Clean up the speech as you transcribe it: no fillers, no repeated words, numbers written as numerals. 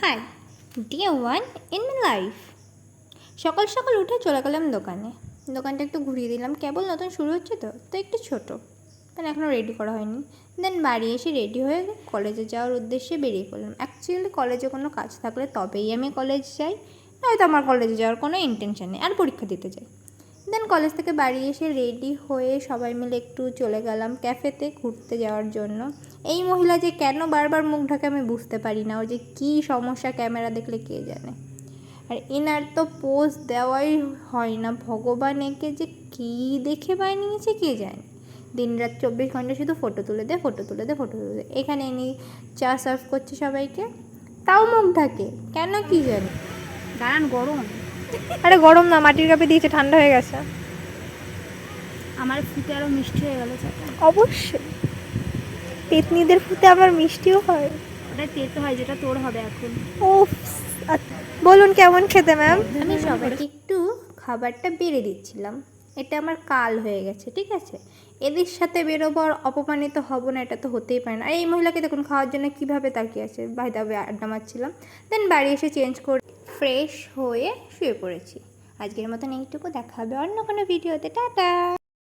High, day one in my life. সকাল সকাল উঠে চলে গেলাম দোকানে। দোকানটা একটু ঘুরিয়ে দিলাম, কেবল নতুন শুরু হচ্ছে তো একটু ছোটো, মানে এখনও রেডি করা হয়নি। দেন বাড়ি এসে রেডি হয়ে কলেজে যাওয়ার উদ্দেশ্যে বেরিয়ে পড়লাম। অ্যাকচুয়ালি কলেজে কোনো কাজ থাকলে তবেই আমি কলেজ যাই, নয়তো আমার কলেজে যাওয়ার কোনো ইন্টেনশন নেই, আর পরীক্ষা দিতে যাই। দেন কলেজ থেকে বাড়ি এসে রেডি হয়ে সবাই মিলে একটু চলে গেলাম ক্যাফেতে ঘুরতে যাওয়ার জন্য। এই মহিলা যে কেন বারবার মুখ ঢাকে আমি বুঝতে পারি না, ওর যে কী সমস্যা ক্যামেরা দেখলে কে জানে। আর এনার তো পোজ দেওয়াই হয় না, ভগবান একে যে কী দেখে বানিয়েছে কে জানে। দিনরাত 24 ঘন্টা শুধু ফটো তুলে দে, ফটো তুলে দে, ফটো তুলে দে। এখানে এনে চা সার্ভ করছে সবাইকে, তাও মুখ ঢাকে কেন কী জানি। দাঁড়ান, গরম। আরে গরম না, মাটির কাপে দিয়েছে, ঠান্ডা হয়ে গেছে। আমার ফুটে আরো মিষ্টি হয়ে গেল চাটা। অবশ্যই, পেতনিদের ফুটে আবার মিষ্টিও হয়। ওটা তেতো হয়, যেটা তোর হবে এখন। উফ, বলুন কেমন খেতে ম্যাম? আমি সবাইকে একটু খাবারটা বেড়ে দিচ্ছিলাম। এটা আমার কাল হয়ে গেছে, ঠিক আছে। এদের সাথে বেরোবো আর অপমানিত হব না, এটা তো হতেই পারে না। আর এই মহিলাকে দেখুন খাওয়ার জন্য কীভাবে তাকিয়ে আছে। ভাই দাবে আড্ডা মারছিলাম, দেন বাড়ি এসে চেঞ্জ করে ফ্রেশ হয়ে শুয়ে পড়েছি। আজকের মতন এইটুকু, দেখা হবে অন্য কোনো ভিডিওতে। টাটা।